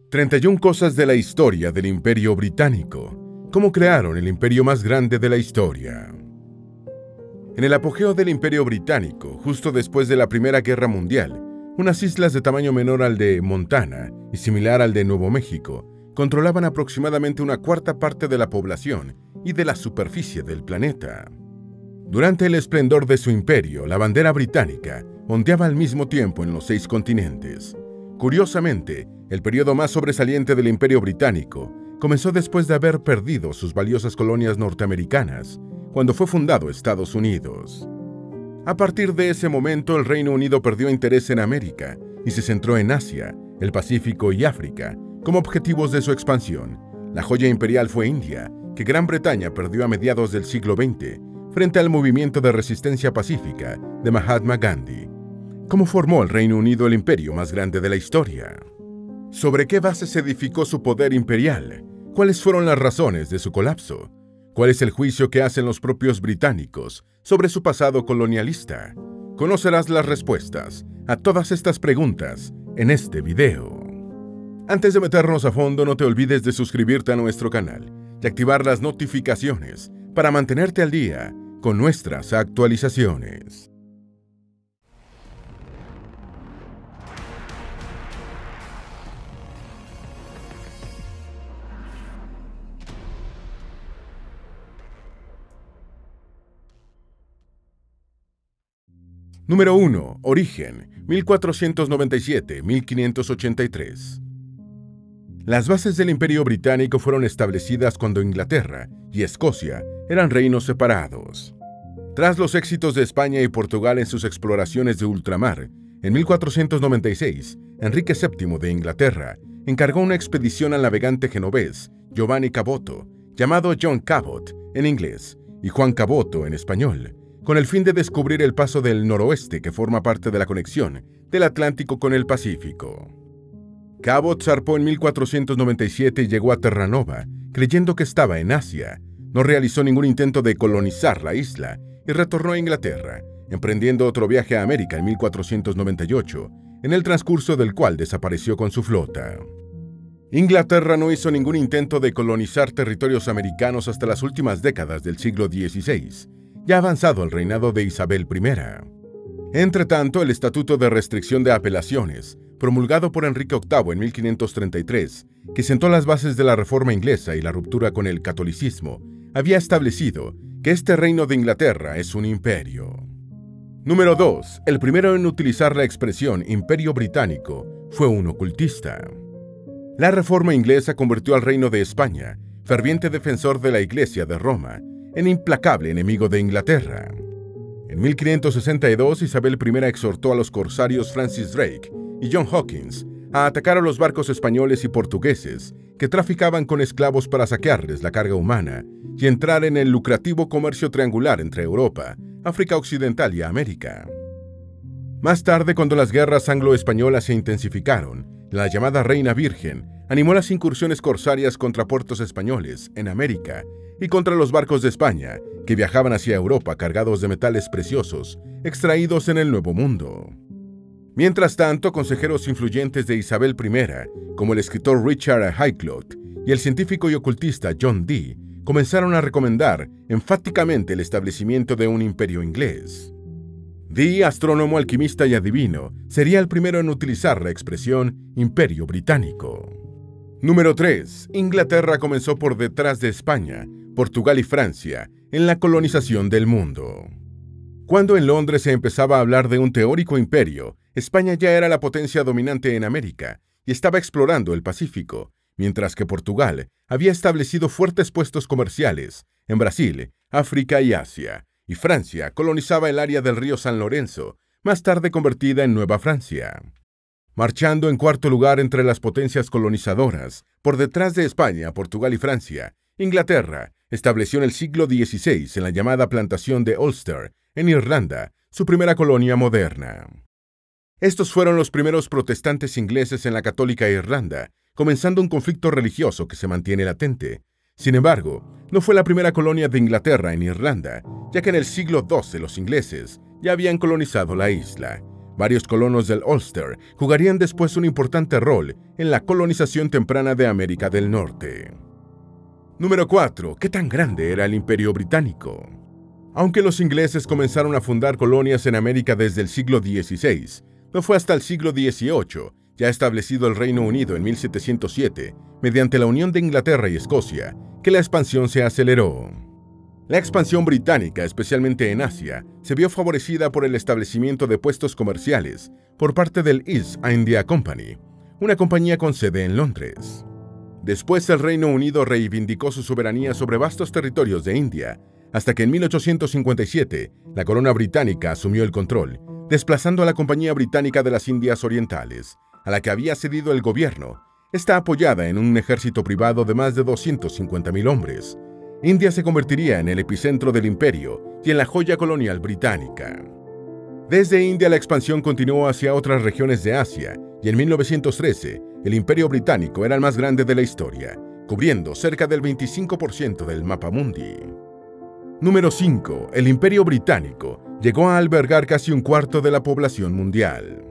31 cosas de la historia del Imperio Británico. Cómo crearon el imperio más grande de la historia. En el apogeo del Imperio Británico, justo después de la Primera Guerra Mundial, unas islas de tamaño menor al de Montana y similar al de Nuevo México controlaban aproximadamente una cuarta parte de la población y de la superficie del planeta. Durante el esplendor de su imperio, la bandera británica ondeaba al mismo tiempo en los 6 continentes. Curiosamente, el periodo más sobresaliente del Imperio Británico comenzó después de haber perdido sus valiosas colonias norteamericanas, cuando fue fundado Estados Unidos. A partir de ese momento, el Reino Unido perdió interés en América y se centró en Asia, el Pacífico y África como objetivos de su expansión. La joya imperial fue India, que Gran Bretaña perdió a mediados del siglo XX frente al movimiento de resistencia pacífica de Mahatma Gandhi. ¿Cómo formó el Reino Unido el imperio más grande de la historia? ¿Sobre qué bases se edificó su poder imperial? ¿Cuáles fueron las razones de su colapso? ¿Cuál es el juicio que hacen los propios británicos sobre su pasado colonialista? Conocerás las respuestas a todas estas preguntas en este video. Antes de meternos a fondo, no te olvides de suscribirte a nuestro canal y activar las notificaciones para mantenerte al día con nuestras actualizaciones. Número 1. Origen, 1497-1583. Las bases del Imperio Británico fueron establecidas cuando Inglaterra y Escocia eran reinos separados. Tras los éxitos de España y Portugal en sus exploraciones de ultramar, en 1496, Enrique VII de Inglaterra encargó una expedición al navegante genovés Giovanni Caboto, llamado John Cabot en inglés y Juan Caboto en español, con el fin de descubrir el paso del noroeste que forma parte de la conexión del Atlántico con el Pacífico. Cabot zarpó en 1497 y llegó a Terranova, creyendo que estaba en Asia. No realizó ningún intento de colonizar la isla y retornó a Inglaterra, emprendiendo otro viaje a América en 1498, en el transcurso del cual desapareció con su flota. Inglaterra no hizo ningún intento de colonizar territorios americanos hasta las últimas décadas del siglo XVI, ya avanzado el reinado de Isabel I. Entretanto, el Estatuto de Restricción de Apelaciones, promulgado por Enrique VIII en 1533, que sentó las bases de la Reforma inglesa y la ruptura con el catolicismo, había establecido que este reino de Inglaterra es un imperio. Número 2. El primero en utilizar la expresión Imperio Británico fue un ocultista. La Reforma inglesa convirtió al Reino de España, ferviente defensor de la Iglesia de Roma, en implacable enemigo de Inglaterra. En 1562, Isabel I exhortó a los corsarios Francis Drake y John Hawkins a atacar a los barcos españoles y portugueses que traficaban con esclavos para saquearles la carga humana y entrar en el lucrativo comercio triangular entre Europa, África Occidental y América. Más tarde, cuando las guerras anglo-españolas se intensificaron, la llamada Reina Virgen animó las incursiones corsarias contra puertos españoles en América y contra los barcos de España que viajaban hacia Europa cargados de metales preciosos extraídos en el Nuevo Mundo. Mientras tanto, consejeros influyentes de Isabel I, como el escritor Richard Hayklot y el científico y ocultista John Dee, comenzaron a recomendar enfáticamente el establecimiento de un imperio inglés. Dee, astrónomo, alquimista y adivino, sería el primero en utilizar la expresión Imperio Británico. Número 3. Inglaterra comenzó por detrás de España, Portugal y Francia en la colonización del mundo. Cuando en Londres se empezaba a hablar de un teórico imperio, España ya era la potencia dominante en América y estaba explorando el Pacífico, mientras que Portugal había establecido fuertes puestos comerciales en Brasil, África y Asia, y Francia colonizaba el área del río San Lorenzo, más tarde convertida en Nueva Francia. Marchando en cuarto lugar entre las potencias colonizadoras, por detrás de España, Portugal y Francia, Inglaterra estableció en el siglo XVI en la llamada plantación de Ulster, en Irlanda, su primera colonia moderna. Estos fueron los primeros protestantes ingleses en la católica Irlanda, comenzando un conflicto religioso que se mantiene latente. Sin embargo, no fue la primera colonia de Inglaterra en Irlanda, ya que en el siglo XII los ingleses ya habían colonizado la isla. Varios colonos del Ulster jugarían después un importante rol en la colonización temprana de América del Norte. Número 4. ¿Qué tan grande era el Imperio Británico? Aunque los ingleses comenzaron a fundar colonias en América desde el siglo XVI, no fue hasta el siglo XVIII, ya establecido el Reino Unido en 1707, mediante la unión de Inglaterra y Escocia, que la expansión se aceleró. La expansión británica, especialmente en Asia, se vio favorecida por el establecimiento de puestos comerciales por parte del East India Company, una compañía con sede en Londres. Después, el Reino Unido reivindicó su soberanía sobre vastos territorios de India, hasta que en 1857 la corona británica asumió el control, desplazando a la Compañía Británica de las Indias Orientales, a la que había cedido el gobierno. Está apoyada en un ejército privado de más de 250.000 hombres. India se convertiría en el epicentro del imperio y en la joya colonial británica. Desde India la expansión continuó hacia otras regiones de Asia y en 1913 el imperio británico era el más grande de la historia, cubriendo cerca del 25% del mapa mundi. Número 5. El imperio británico llegó a albergar casi un cuarto de la población mundial.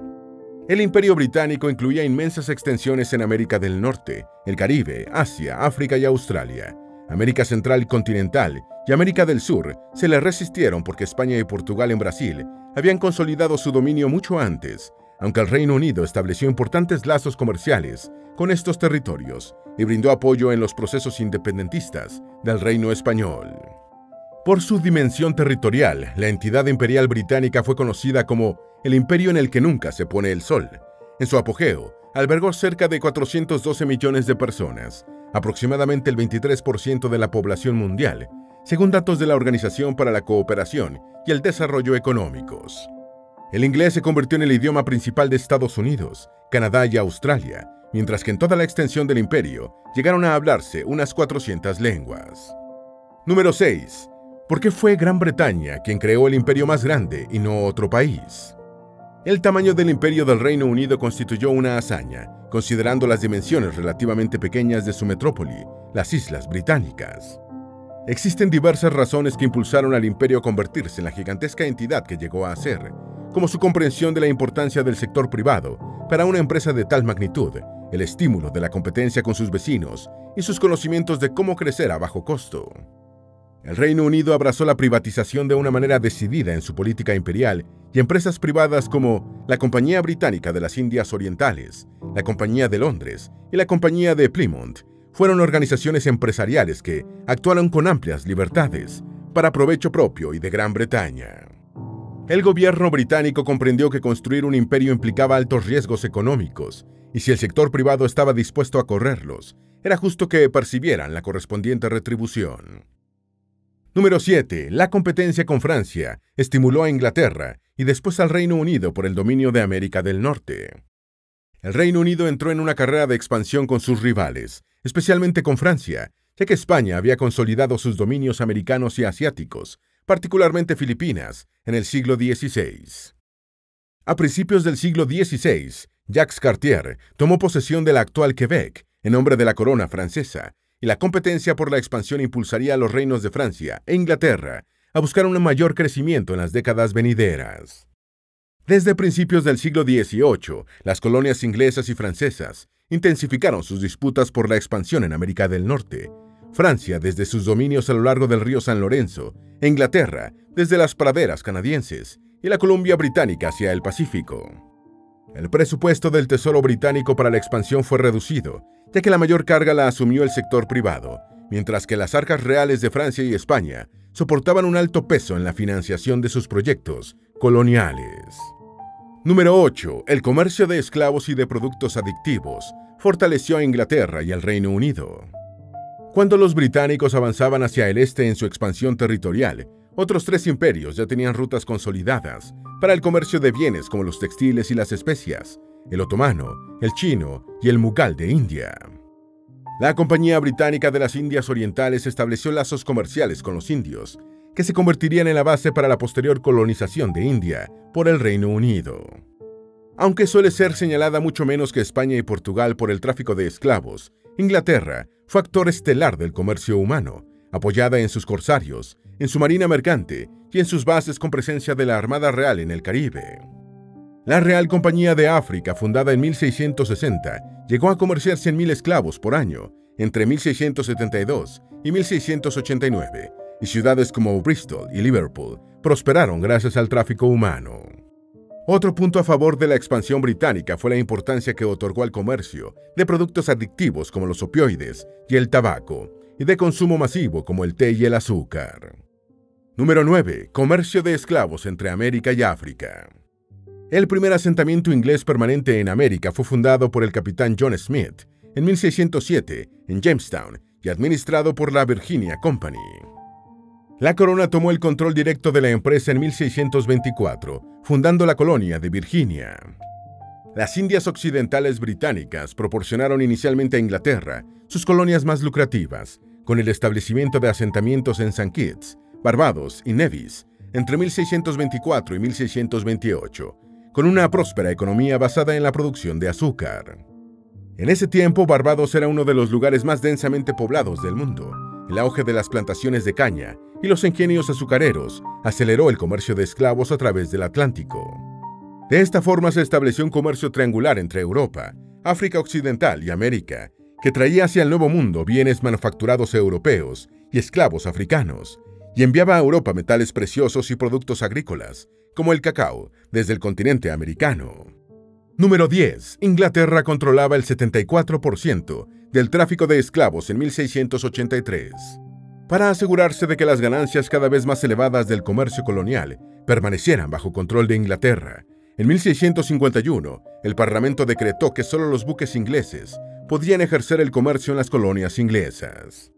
El imperio británico incluía inmensas extensiones en América del Norte, el Caribe, Asia, África y Australia. América Central y Continental y América del Sur se le resistieron porque España y Portugal en Brasil habían consolidado su dominio mucho antes, aunque el Reino Unido estableció importantes lazos comerciales con estos territorios y brindó apoyo en los procesos independentistas del Reino Español. Por su dimensión territorial, la entidad imperial británica fue conocida como el imperio en el que nunca se pone el sol. En su apogeo, albergó cerca de 412 millones de personas, aproximadamente el 23% de la población mundial, según datos de la Organización para la Cooperación y el Desarrollo Económicos. El inglés se convirtió en el idioma principal de Estados Unidos, Canadá y Australia, mientras que en toda la extensión del imperio llegaron a hablarse unas 400 lenguas. Número 6. ¿Por qué fue Gran Bretaña quien creó el imperio más grande y no otro país? El tamaño del imperio del Reino Unido constituyó una hazaña, considerando las dimensiones relativamente pequeñas de su metrópoli, las Islas Británicas. Existen diversas razones que impulsaron al imperio a convertirse en la gigantesca entidad que llegó a ser, como su comprensión de la importancia del sector privado para una empresa de tal magnitud, el estímulo de la competencia con sus vecinos y sus conocimientos de cómo crecer a bajo costo. El Reino Unido abrazó la privatización de una manera decidida en su política imperial y empresas privadas como la Compañía Británica de las Indias Orientales, la Compañía de Londres y la Compañía de Plymouth fueron organizaciones empresariales que actuaron con amplias libertades para provecho propio y de Gran Bretaña. El gobierno británico comprendió que construir un imperio implicaba altos riesgos económicos y si el sector privado estaba dispuesto a correrlos, era justo que percibieran la correspondiente retribución. Número 7. La competencia con Francia estimuló a Inglaterra y después al Reino Unido por el dominio de América del Norte. El Reino Unido entró en una carrera de expansión con sus rivales, especialmente con Francia, ya que España había consolidado sus dominios americanos y asiáticos, particularmente Filipinas, en el siglo XVI. A principios del siglo XVI, Jacques Cartier tomó posesión de la actual Quebec, en nombre de la corona francesa, y la competencia por la expansión impulsaría a los reinos de Francia e Inglaterra a buscar un mayor crecimiento en las décadas venideras. Desde principios del siglo XVIII, las colonias inglesas y francesas intensificaron sus disputas por la expansión en América del Norte. Francia desde sus dominios a lo largo del río San Lorenzo, e Inglaterra desde las praderas canadienses y la Columbia Británica hacia el Pacífico. El presupuesto del Tesoro británico para la expansión fue reducido, ya que la mayor carga la asumió el sector privado, mientras que las arcas reales de Francia y España soportaban un alto peso en la financiación de sus proyectos coloniales. Número 8. El comercio de esclavos y de productos adictivos fortaleció a Inglaterra y al Reino Unido. Cuando los británicos avanzaban hacia el este en su expansión territorial, otros 3 imperios ya tenían rutas consolidadas para el comercio de bienes como los textiles y las especias, el otomano, el chino y el mughal de India. La Compañía Británica de las Indias Orientales estableció lazos comerciales con los indios, que se convertirían en la base para la posterior colonización de India por el Reino Unido. Aunque suele ser señalada mucho menos que España y Portugal por el tráfico de esclavos, Inglaterra fue actor estelar del comercio humano, apoyada en sus corsarios, en su marina mercante y en sus bases con presencia de la Armada Real en el Caribe. La Real Compañía de África, fundada en 1660, llegó a comerciar 100.000 esclavos por año entre 1672 y 1689, y ciudades como Bristol y Liverpool prosperaron gracias al tráfico humano. Otro punto a favor de la expansión británica fue la importancia que otorgó al comercio de productos adictivos como los opioides y el tabaco, y de consumo masivo como el té y el azúcar. Número 9. Comercio de esclavos entre América y África. El primer asentamiento inglés permanente en América fue fundado por el capitán John Smith en 1607 en Jamestown y administrado por la Virginia Company. La corona tomó el control directo de la empresa en 1624, fundando la colonia de Virginia. Las Indias Occidentales británicas proporcionaron inicialmente a Inglaterra sus colonias más lucrativas, con el establecimiento de asentamientos en St. Kitts, Barbados y Nevis entre 1624 y 1628, con una próspera economía basada en la producción de azúcar. En ese tiempo, Barbados era uno de los lugares más densamente poblados del mundo. El auge de las plantaciones de caña y los ingenios azucareros aceleró el comercio de esclavos a través del Atlántico. De esta forma se estableció un comercio triangular entre Europa, África Occidental y América, que traía hacia el Nuevo Mundo bienes manufacturados europeos y esclavos africanos, y enviaba a Europa metales preciosos y productos agrícolas, como el cacao, desde el continente americano. Número 10. Inglaterra controlaba el 74% del tráfico de esclavos en 1683. Para asegurarse de que las ganancias cada vez más elevadas del comercio colonial permanecieran bajo control de Inglaterra, en 1651 el Parlamento decretó que solo los buques ingleses podían ejercer el comercio en las colonias inglesas.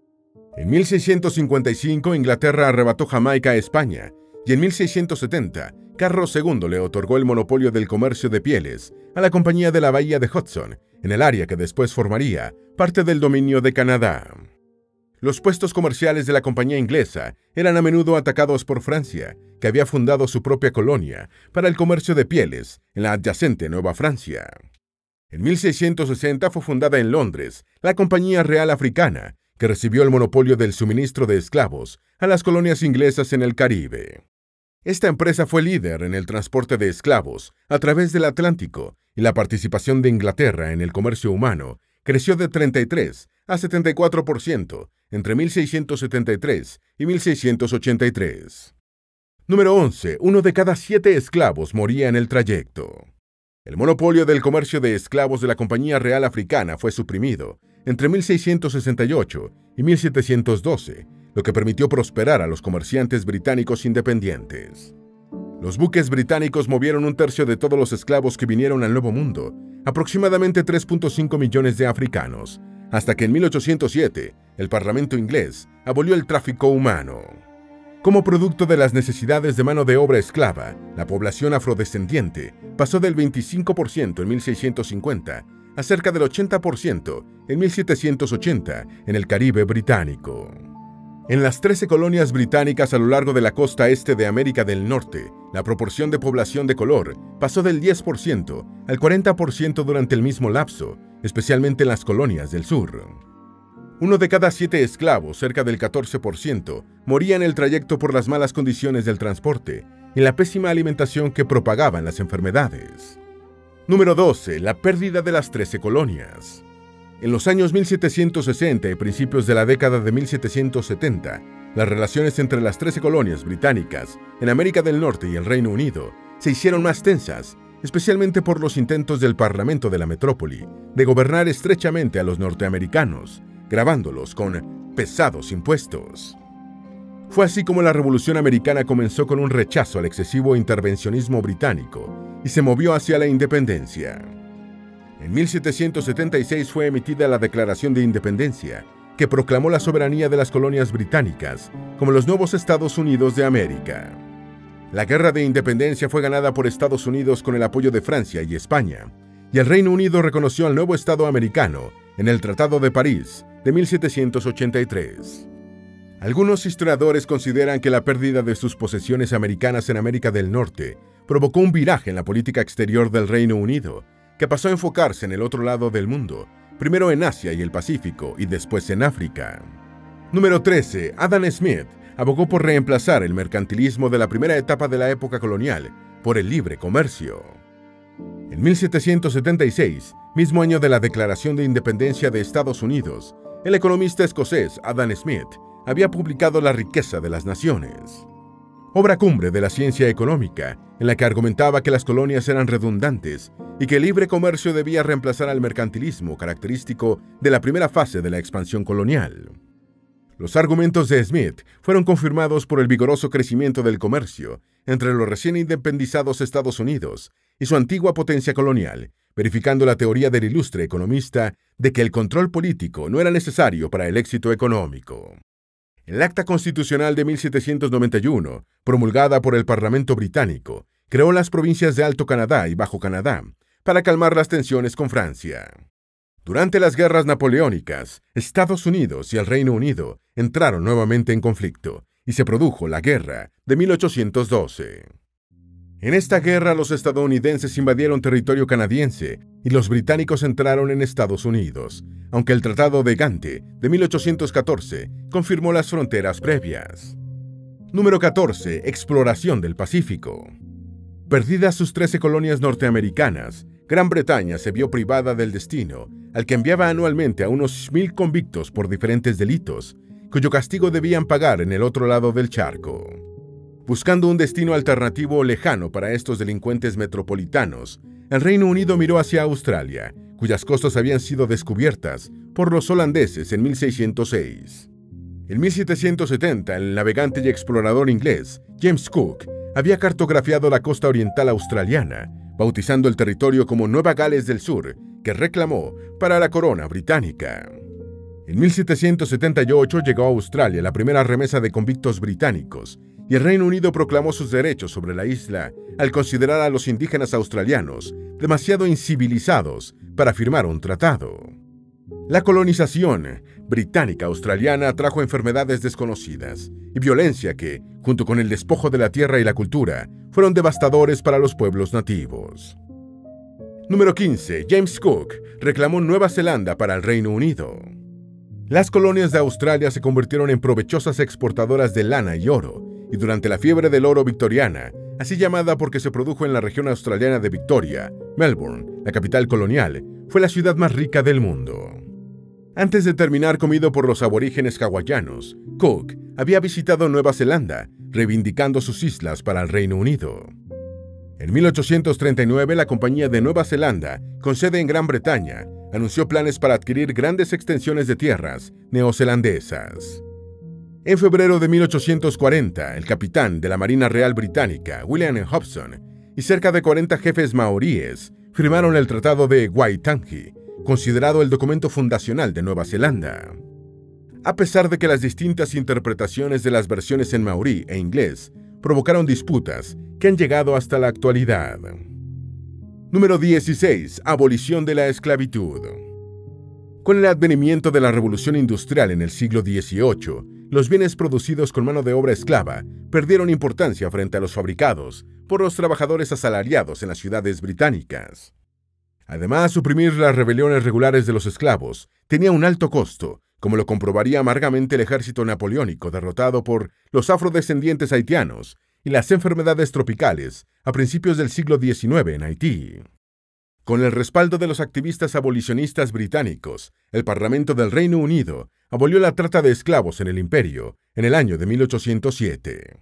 En 1655 Inglaterra arrebató Jamaica a España y en 1670 Carlos II le otorgó el monopolio del comercio de pieles a la Compañía de la Bahía de Hudson, en el área que después formaría parte del dominio de Canadá. Los puestos comerciales de la compañía inglesa eran a menudo atacados por Francia, que había fundado su propia colonia para el comercio de pieles en la adyacente Nueva Francia. En 1660 fue fundada en Londres la Compañía Real Africana, que recibió el monopolio del suministro de esclavos a las colonias inglesas en el Caribe. Esta empresa fue líder en el transporte de esclavos a través del Atlántico, y la participación de Inglaterra en el comercio humano creció de 33 a 74% entre 1673 y 1683. Número 11. 1 de cada 7 esclavos moría en el trayecto. El monopolio del comercio de esclavos de la Compañía Real Africana fue suprimido entre 1668 y 1712, lo que permitió prosperar a los comerciantes británicos independientes. Los buques británicos movieron un tercio de todos los esclavos que vinieron al Nuevo Mundo, aproximadamente 3.5 millones de africanos, hasta que en 1807 el Parlamento inglés abolió el tráfico humano. Como producto de las necesidades de mano de obra esclava, la población afrodescendiente pasó del 25% en 1650 a cerca del 80% en 1780 en el Caribe británico. En las 13 colonias británicas a lo largo de la costa este de América del Norte, la proporción de población de color pasó del 10% al 40% durante el mismo lapso, especialmente en las colonias del sur. 1 de cada 7 esclavos, cerca del 14%, moría en el trayecto por las malas condiciones del transporte y la pésima alimentación que propagaban las enfermedades. Número 12. La pérdida de las 13 colonias. En los años 1760 y principios de la década de 1770, las relaciones entre las 13 colonias británicas en América del Norte y el Reino Unido se hicieron más tensas, especialmente por los intentos del Parlamento de la metrópoli de gobernar estrechamente a los norteamericanos, gravándolos con pesados impuestos. Fue así como la Revolución Americana comenzó con un rechazo al excesivo intervencionismo británico y se movió hacia la independencia. En 1776 fue emitida la Declaración de Independencia, que proclamó la soberanía de las colonias británicas como los nuevos Estados Unidos de América. La Guerra de Independencia fue ganada por Estados Unidos con el apoyo de Francia y España, y el Reino Unido reconoció al nuevo Estado americano en el Tratado de París de 1783. Algunos historiadores consideran que la pérdida de sus posesiones americanas en América del Norte provocó un viraje en la política exterior del Reino Unido, que pasó a enfocarse en el otro lado del mundo, primero en Asia y el Pacífico y después en África. Número 13. Adam Smith abogó por reemplazar el mercantilismo de la primera etapa de la época colonial por el libre comercio. En 1776, mismo año de la Declaración de Independencia de Estados Unidos, el economista escocés Adam Smith había publicado La riqueza de las naciones, obra cumbre de la ciencia económica, en la que argumentaba que las colonias eran redundantes y que el libre comercio debía reemplazar al mercantilismo característico de la primera fase de la expansión colonial. Los argumentos de Smith fueron confirmados por el vigoroso crecimiento del comercio entre los recién independizados Estados Unidos y su antigua potencia colonial, verificando la teoría del ilustre economista de que el control político no era necesario para el éxito económico. El Acta Constitucional de 1791, promulgada por el Parlamento británico, creó las provincias de Alto Canadá y Bajo Canadá para calmar las tensiones con Francia. Durante las guerras napoleónicas, Estados Unidos y el Reino Unido entraron nuevamente en conflicto y se produjo la Guerra de 1812. En esta guerra los estadounidenses invadieron territorio canadiense y los británicos entraron en Estados Unidos, aunque el Tratado de Gante de 1814 confirmó las fronteras previas. Número 14. Exploración del Pacífico. Perdidas sus 13 colonias norteamericanas, Gran Bretaña se vio privada del destino al que enviaba anualmente a unos 1000 convictos por diferentes delitos, cuyo castigo debían pagar en el otro lado del charco. Buscando un destino alternativo lejano para estos delincuentes metropolitanos, el Reino Unido miró hacia Australia, cuyas costas habían sido descubiertas por los holandeses en 1606. En 1770, el navegante y explorador inglés James Cook había cartografiado la costa oriental australiana, bautizando el territorio como Nueva Gales del Sur, que reclamó para la corona británica. En 1778 llegó a Australia la primera remesa de convictos británicos, y el Reino Unido proclamó sus derechos sobre la isla al considerar a los indígenas australianos demasiado incivilizados para firmar un tratado. La colonización británica-australiana trajo enfermedades desconocidas y violencia que, junto con el despojo de la tierra y la cultura, fueron devastadores para los pueblos nativos. Número 15. James Cook reclamó Nueva Zelanda para el Reino Unido. Las colonias de Australia se convirtieron en provechosas exportadoras de lana y oro, y durante la fiebre del oro victoriana, así llamada porque se produjo en la región australiana de Victoria, Melbourne, la capital colonial, fue la ciudad más rica del mundo. Antes de terminar comido por los aborígenes hawaianos, Cook había visitado Nueva Zelanda, reivindicando sus islas para el Reino Unido. En 1839, la Compañía de Nueva Zelanda, con sede en Gran Bretaña, anunció planes para adquirir grandes extensiones de tierras neozelandesas. En febrero de 1840, el capitán de la Marina Real Británica, William Hobson, y cerca de 40 jefes maoríes firmaron el Tratado de Waitangi, considerado el documento fundacional de Nueva Zelanda. A pesar de que las distintas interpretaciones de las versiones en maorí e inglés provocaron disputas que han llegado hasta la actualidad. Número 16. Abolición de la esclavitud. Con el advenimiento de la Revolución Industrial en el siglo XVIII, los bienes producidos con mano de obra esclava perdieron importancia frente a los fabricados por los trabajadores asalariados en las ciudades británicas. Además, suprimir las rebeliones regulares de los esclavos tenía un alto costo, como lo comprobaría amargamente el ejército napoleónico derrotado por los afrodescendientes haitianos y las enfermedades tropicales a principios del siglo XIX en Haití. Con el respaldo de los activistas abolicionistas británicos, el Parlamento del Reino Unido abolió la trata de esclavos en el imperio en el año de 1807.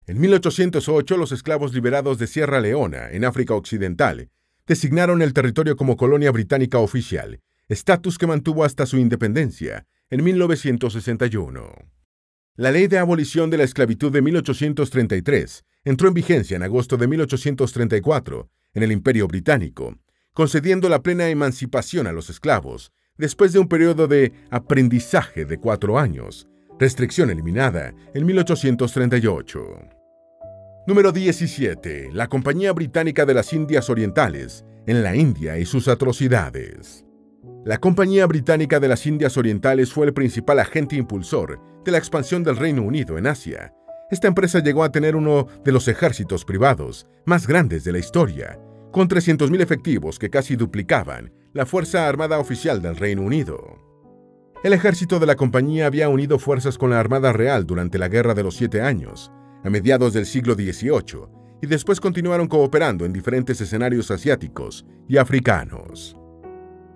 En 1808, los esclavos liberados de Sierra Leona, en África Occidental, designaron el territorio como colonia británica oficial, estatus que mantuvo hasta su independencia en 1961. La Ley de Abolición de la Esclavitud de 1833 entró en vigencia en agosto de 1834 en el Imperio Británico, concediendo la plena emancipación a los esclavos después de un periodo de aprendizaje de 4 años, restricción eliminada en 1838. Número 17. La Compañía Británica de las Indias Orientales en la India y sus atrocidades. La Compañía Británica de las Indias Orientales fue el principal agente impulsor de la expansión del Reino Unido en Asia. Esta empresa llegó a tener uno de los ejércitos privados más grandes de la historia, con 300.000 efectivos que casi duplicaban la Fuerza Armada Oficial del Reino Unido. El ejército de la compañía había unido fuerzas con la Armada Real durante la Guerra de los 7 Años, a mediados del siglo XVIII, y después continuaron cooperando en diferentes escenarios asiáticos y africanos.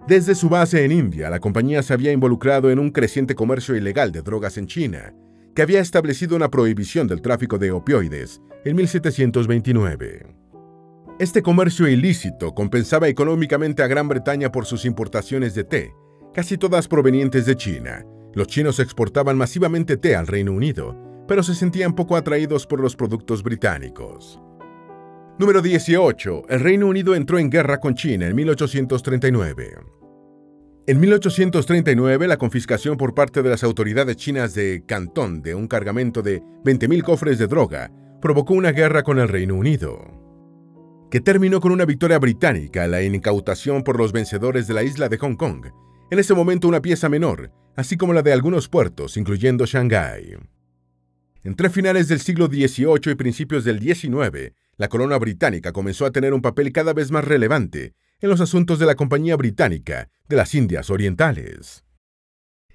Desde su base en India, la compañía se había involucrado en un creciente comercio ilegal de drogas en China, que había establecido una prohibición del tráfico de opioides en 1729. Este comercio ilícito compensaba económicamente a Gran Bretaña por sus importaciones de té, casi todas provenientes de China. Los chinos exportaban masivamente té al Reino Unido, pero se sentían poco atraídos por los productos británicos. Número 18. El Reino Unido entró en guerra con China en 1839. En 1839, la confiscación por parte de las autoridades chinas de Cantón de un cargamento de 20.000 cofres de droga provocó una guerra con el Reino Unido, que terminó con una victoria británica, la incautación por los vencedores de la isla de Hong Kong, en ese momento una pieza menor, así como la de algunos puertos, incluyendo Shanghái. Entre finales del siglo XVIII y principios del XIX, la corona británica comenzó a tener un papel cada vez más relevante en los asuntos de la Compañía Británica de las Indias Orientales.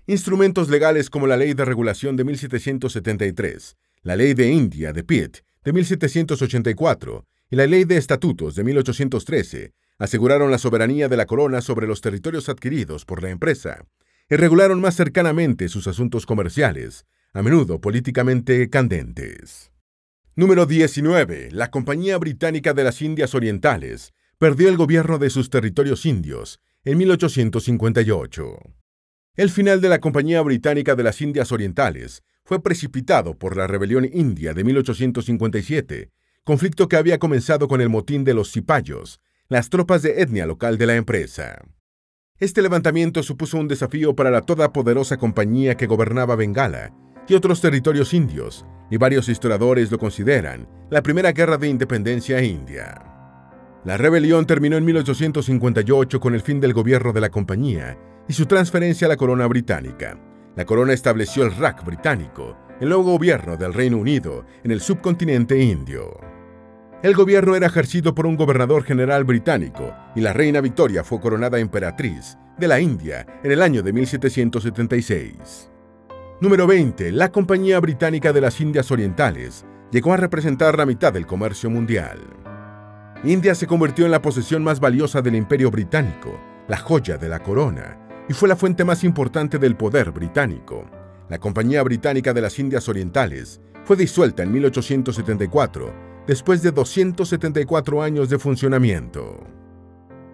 Instrumentos legales como la Ley de Regulación de 1773, la Ley de India de Pitt de 1784 y la Ley de Estatutos de 1813 aseguraron la soberanía de la corona sobre los territorios adquiridos por la empresa y regularon más cercanamente sus asuntos comerciales, a menudo políticamente candentes. Número 19. La Compañía Británica de las Indias Orientales perdió el gobierno de sus territorios indios en 1858. El final de la Compañía Británica de las Indias Orientales fue precipitado por la rebelión india de 1857, conflicto que había comenzado con el motín de los cipayos, las tropas de etnia local de la empresa. Este levantamiento supuso un desafío para la todopoderosa compañía que gobernaba Bengala y otros territorios indios, y varios historiadores lo consideran la primera guerra de independencia india. La rebelión terminó en 1858 con el fin del gobierno de la compañía y su transferencia a la corona británica. La corona estableció el Raj británico, el nuevo gobierno del Reino Unido en el subcontinente indio. El gobierno era ejercido por un gobernador general británico y la reina Victoria fue coronada emperatriz de la India en el año de 1776. Número 20. La Compañía Británica de las Indias Orientales llegó a representar la mitad del comercio mundial. India se convirtió en la posesión más valiosa del Imperio Británico, la joya de la corona, y fue la fuente más importante del poder británico. La Compañía Británica de las Indias Orientales fue disuelta en 1874, después de 274 años de funcionamiento.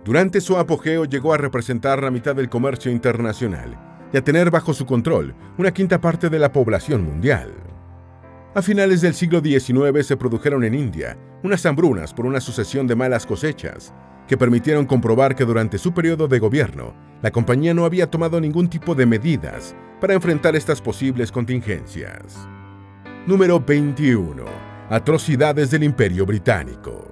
Durante su apogeo llegó a representar la mitad del comercio internacional y a tener bajo su control una quinta parte de la población mundial. A finales del siglo XIX se produjeron en India unas hambrunas por una sucesión de malas cosechas que permitieron comprobar que durante su periodo de gobierno la compañía no había tomado ningún tipo de medidas para enfrentar estas posibles contingencias. Número 21. Atrocidades del Imperio Británico.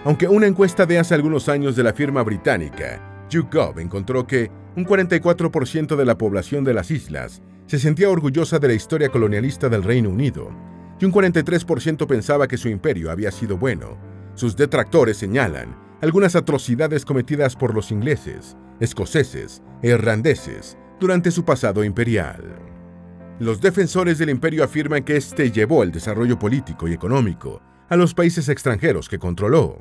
Aunque una encuesta de hace algunos años de la firma británica YouGov encontró que un 44% de la población de las islas se sentía orgullosa de la historia colonialista del Reino Unido y un 43% pensaba que su imperio había sido bueno, sus detractores señalan algunas atrocidades cometidas por los ingleses, escoceses e irlandeses durante su pasado imperial. Los defensores del imperio afirman que este llevó el desarrollo político y económico a los países extranjeros que controló,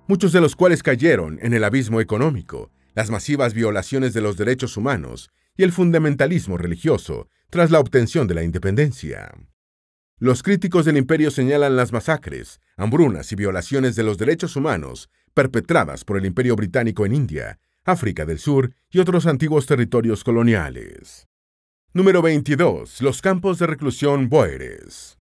muchos de los cuales cayeron en el abismo económico, las masivas violaciones de los derechos humanos y el fundamentalismo religioso tras la obtención de la independencia. Los críticos del imperio señalan las masacres, hambrunas y violaciones de los derechos humanos perpetradas por el Imperio Británico en India, África del Sur y otros antiguos territorios coloniales. Número 22. Los campos de reclusión bóeres.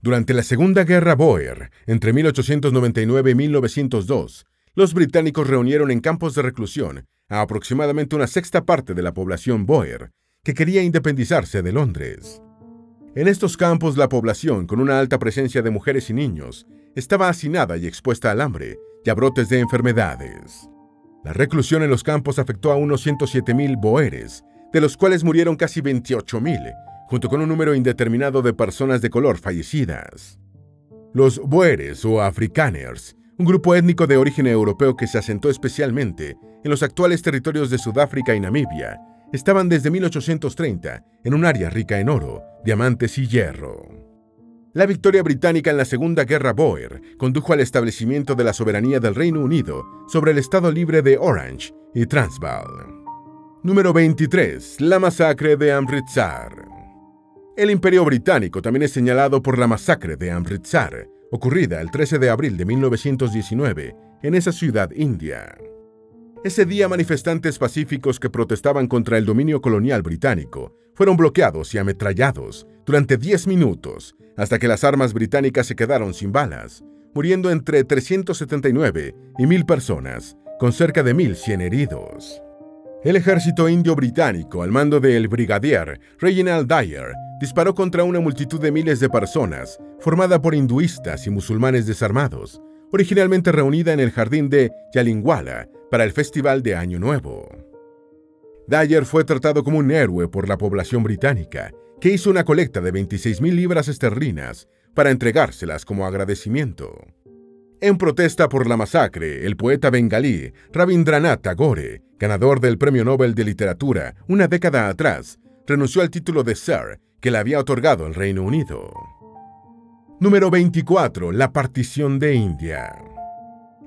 Durante la Segunda Guerra Bóer, entre 1899 y 1902, los británicos reunieron en campos de reclusión a aproximadamente una sexta parte de la población bóer que quería independizarse de Londres. En estos campos, la población, con una alta presencia de mujeres y niños, estaba hacinada y expuesta al hambre y a brotes de enfermedades. La reclusión en los campos afectó a unos 107.000 bóeres, de los cuales murieron casi 28.000, junto con un número indeterminado de personas de color fallecidas. Los bóeres o afrikaners, un grupo étnico de origen europeo que se asentó especialmente en los actuales territorios de Sudáfrica y Namibia, estaban desde 1830 en un área rica en oro, diamantes y hierro. La victoria británica en la Segunda Guerra Bóer condujo al establecimiento de la soberanía del Reino Unido sobre el Estado Libre de Orange y Transvaal. Número 23. La masacre de Amritsar. El Imperio Británico también es señalado por la masacre de Amritsar, ocurrida el 13 de abril de 1919 en esa ciudad india. Ese día, manifestantes pacíficos que protestaban contra el dominio colonial británico fueron bloqueados y ametrallados durante 10 minutos, hasta que las armas británicas se quedaron sin balas, muriendo entre 379 y 1,000 personas, con cerca de 1,100 heridos. El ejército indio británico, al mando del brigadier Reginald Dyer, disparó contra una multitud de miles de personas, formada por hinduistas y musulmanes desarmados, originalmente reunida en el jardín de Yalingwala para el Festival de Año Nuevo. Dyer fue tratado como un héroe por la población británica, que hizo una colecta de 26,000 libras esterlinas para entregárselas como agradecimiento. En protesta por la masacre, el poeta bengalí Rabindranath Tagore, ganador del Premio Nobel de Literatura una década atrás, renunció al título de Sir que le había otorgado el Reino Unido. Número 24. La partición de India.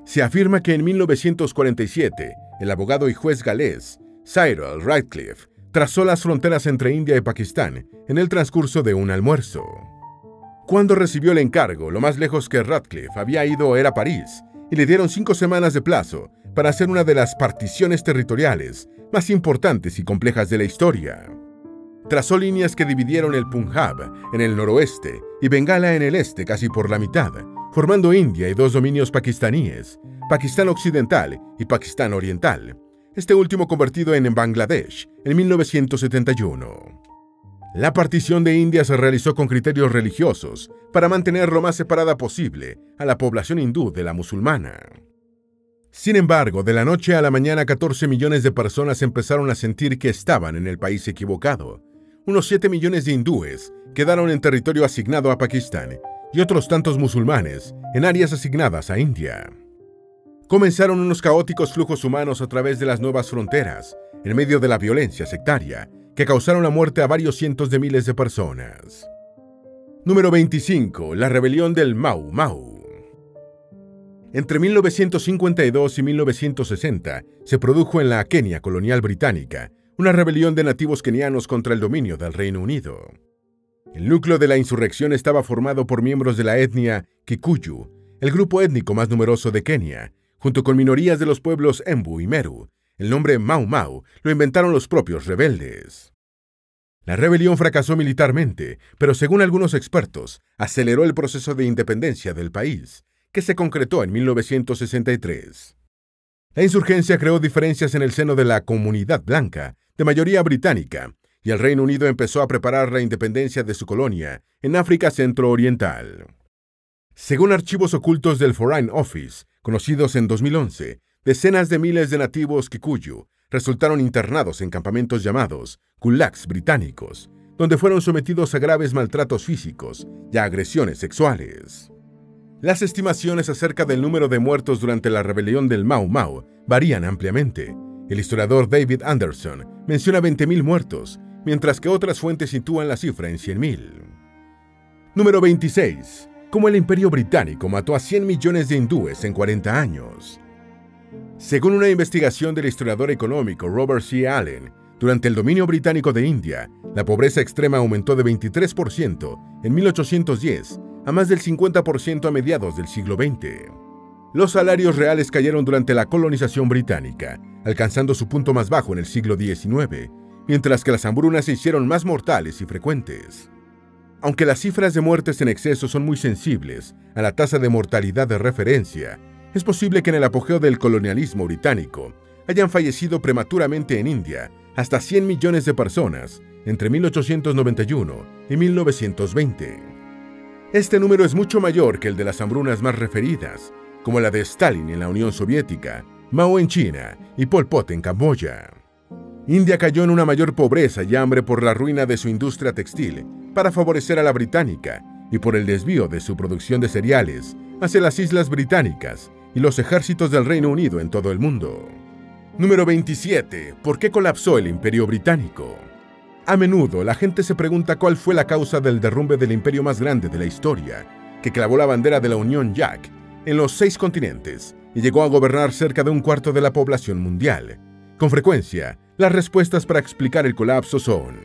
Se afirma que en 1947, el abogado y juez galés Cyril Radcliffe trazó las fronteras entre India y Pakistán en el transcurso de un almuerzo. Cuando recibió el encargo, lo más lejos que Radcliffe había ido era París, y le dieron 5 semanas de plazo para hacer una de las particiones territoriales más importantes y complejas de la historia. Trazó líneas que dividieron el Punjab en el noroeste y Bengala en el este casi por la mitad, formando India y 2 dominios pakistaníes, Pakistán Occidental y Pakistán Oriental, este último convertido en Bangladesh en 1971. La partición de India se realizó con criterios religiosos para mantener lo más separada posible a la población hindú de la musulmana. Sin embargo, de la noche a la mañana 14 millones de personas empezaron a sentir que estaban en el país equivocado. Unos 7 millones de hindúes quedaron en territorio asignado a Pakistán y otros tantos musulmanes en áreas asignadas a India. Comenzaron unos caóticos flujos humanos a través de las nuevas fronteras, en medio de la violencia sectaria, que causaron la muerte a varios cientos de miles de personas. Número 25. La rebelión del Mau Mau. Entre 1952 y 1960 se produjo en la Kenia colonial británica una rebelión de nativos kenianos contra el dominio del Reino Unido. El núcleo de la insurrección estaba formado por miembros de la etnia Kikuyu, el grupo étnico más numeroso de Kenia, junto con minorías de los pueblos Embu y Meru. El nombre Mau Mau lo inventaron los propios rebeldes. La rebelión fracasó militarmente, pero según algunos expertos, aceleró el proceso de independencia del país, que se concretó en 1963. La insurgencia creó diferencias en el seno de la comunidad blanca, de mayoría británica, y el Reino Unido empezó a preparar la independencia de su colonia en África Centro-Oriental. Según archivos ocultos del Foreign Office, conocidos en 2011, decenas de miles de nativos Kikuyu resultaron internados en campamentos llamados gulags británicos, donde fueron sometidos a graves maltratos físicos y a agresiones sexuales. Las estimaciones acerca del número de muertos durante la rebelión del Mau Mau varían ampliamente. El historiador David Anderson menciona 20,000 muertos, mientras que otras fuentes sitúan la cifra en 100,000. Número 26. Cómo el Imperio Británico mató a 100 millones de hindúes en 40 años. Según una investigación del historiador económico Robert C. Allen, durante el dominio británico de India, la pobreza extrema aumentó de 23% en 1810 a más del 50% a mediados del siglo XX. Los salarios reales cayeron durante la colonización británica, alcanzando su punto más bajo en el siglo XIX, mientras que las hambrunas se hicieron más mortales y frecuentes. Aunque las cifras de muertes en exceso son muy sensibles a la tasa de mortalidad de referencia, es posible que en el apogeo del colonialismo británico hayan fallecido prematuramente en India hasta 100 millones de personas entre 1891 y 1920. Este número es mucho mayor que el de las hambrunas más referidas, como la de Stalin en la Unión Soviética, Mao en China y Pol Pot en Camboya. India cayó en una mayor pobreza y hambre por la ruina de su industria textil para favorecer a la británica y por el desvío de su producción de cereales hacia las islas británicas y los ejércitos del Reino Unido en todo el mundo. Número 27. ¿Por qué colapsó el Imperio Británico? A menudo la gente se pregunta cuál fue la causa del derrumbe del imperio más grande de la historia, que clavó la bandera de la Unión Jack en los 6 continentes y llegó a gobernar cerca de un cuarto de la población mundial. Con frecuencia, las respuestas para explicar el colapso son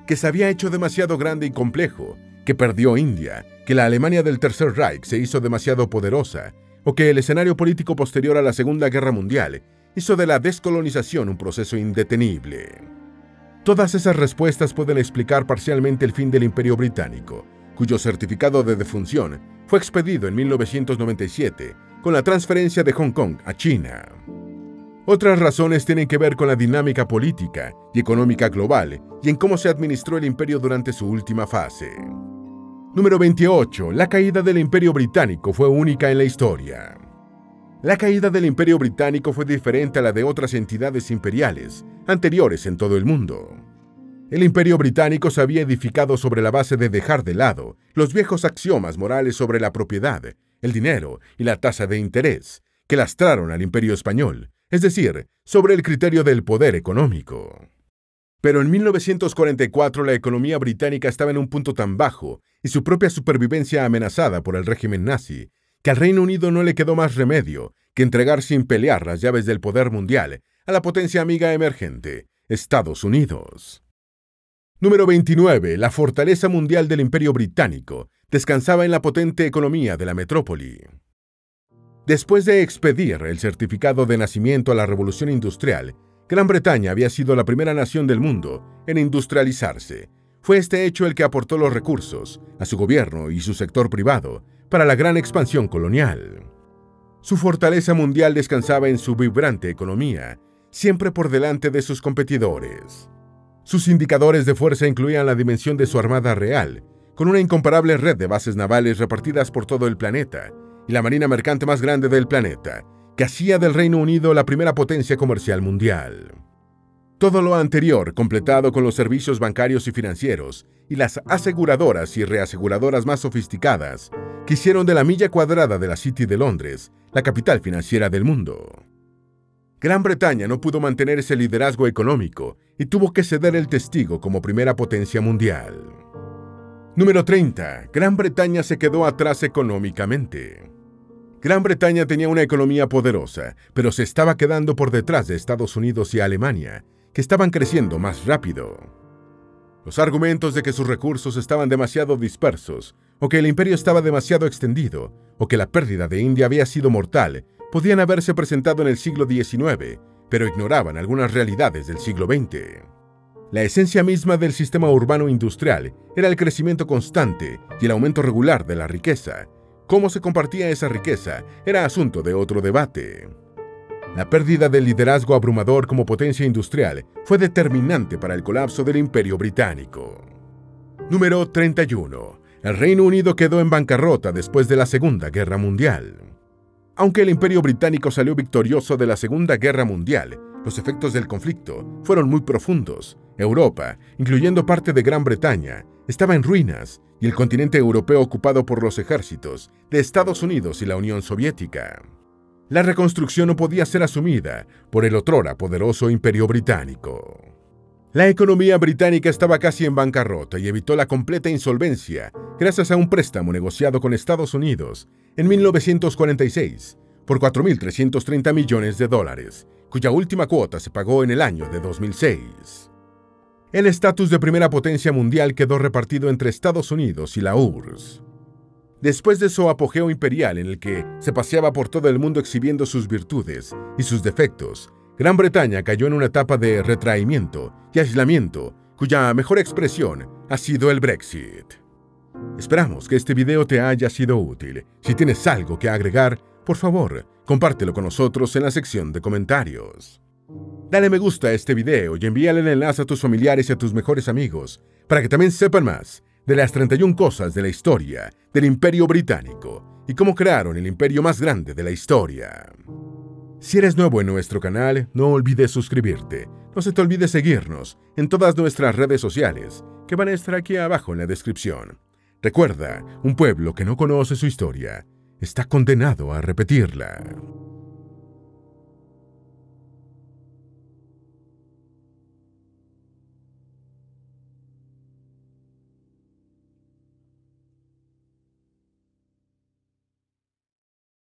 que se había hecho demasiado grande y complejo, que perdió India, que la Alemania del Tercer Reich se hizo demasiado poderosa, o que el escenario político posterior a la Segunda Guerra Mundial hizo de la descolonización un proceso indetenible. Todas esas respuestas pueden explicar parcialmente el fin del Imperio Británico, cuyo certificado de defunción fue expedido en 1997 con la transferencia de Hong Kong a China. Otras razones tienen que ver con la dinámica política y económica global y en cómo se administró el imperio durante su última fase. Número 28. La caída del Imperio Británico fue única en la historia. La caída del Imperio Británico fue diferente a la de otras entidades imperiales anteriores en todo el mundo. El Imperio Británico se había edificado sobre la base de dejar de lado los viejos axiomas morales sobre la propiedad, el dinero y la tasa de interés, que lastraron al Imperio Español, es decir, sobre el criterio del poder económico. Pero en 1944 la economía británica estaba en un punto tan bajo y su propia supervivencia amenazada por el régimen nazi, que al Reino Unido no le quedó más remedio que entregar sin pelear las llaves del poder mundial a la potencia amiga emergente, Estados Unidos. Número 29. La fortaleza mundial del Imperio Británico descansaba en la potente economía de la metrópoli. Después de expedir el certificado de nacimiento a la Revolución Industrial, Gran Bretaña había sido la primera nación del mundo en industrializarse. Fue este hecho el que aportó los recursos a su gobierno y su sector privado para la gran expansión colonial. Su fortaleza mundial descansaba en su vibrante economía, siempre por delante de sus competidores. Sus indicadores de fuerza incluían la dimensión de su armada real, con una incomparable red de bases navales repartidas por todo el planeta, y la marina mercante más grande del planeta, que hacía del Reino Unido la primera potencia comercial mundial. Todo lo anterior, completado con los servicios bancarios y financieros, y las aseguradoras y reaseguradoras más sofisticadas, que hicieron de la milla cuadrada de la City de Londres la capital financiera del mundo. Gran Bretaña no pudo mantener ese liderazgo económico y tuvo que ceder el testigo como primera potencia mundial. Número 30. Gran Bretaña se quedó atrás económicamente. Gran Bretaña tenía una economía poderosa, pero se estaba quedando por detrás de Estados Unidos y Alemania, que estaban creciendo más rápido. Los argumentos de que sus recursos estaban demasiado dispersos, o que el imperio estaba demasiado extendido, o que la pérdida de India había sido mortal, podían haberse presentado en el siglo XIX, pero ignoraban algunas realidades del siglo XX. La esencia misma del sistema urbano industrial era el crecimiento constante y el aumento regular de la riqueza. Cómo se compartía esa riqueza era asunto de otro debate. La pérdida del liderazgo abrumador como potencia industrial fue determinante para el colapso del Imperio Británico. Número 31. El Reino Unido quedó en bancarrota después de la Segunda Guerra Mundial. Aunque el Imperio Británico salió victorioso de la Segunda Guerra Mundial, los efectos del conflicto fueron muy profundos. Europa, incluyendo parte de Gran Bretaña, estaba en ruinas y el continente europeo ocupado por los ejércitos de Estados Unidos y la Unión Soviética. La reconstrucción no podía ser asumida por el otrora poderoso Imperio Británico. La economía británica estaba casi en bancarrota y evitó la completa insolvencia gracias a un préstamo negociado con Estados Unidos en 1946 por $4.330 millones, cuya última cuota se pagó en el año de 2006. El estatus de primera potencia mundial quedó repartido entre Estados Unidos y la URSS. Después de su apogeo imperial en el que se paseaba por todo el mundo exhibiendo sus virtudes y sus defectos, Gran Bretaña cayó en una etapa de retraimiento y aislamiento, cuya mejor expresión ha sido el Brexit. Esperamos que este video te haya sido útil. Si tienes algo que agregar, por favor, compártelo con nosotros en la sección de comentarios. Dale me gusta a este video y envíale el enlace a tus familiares y a tus mejores amigos para que también sepan más de las 31 cosas de la historia del Imperio Británico y cómo crearon el imperio más grande de la historia. Si eres nuevo en nuestro canal, no olvides suscribirte. No se te olvide seguirnos en todas nuestras redes sociales, que van a estar aquí abajo en la descripción. Recuerda, un pueblo que no conoce su historia está condenado a repetirla.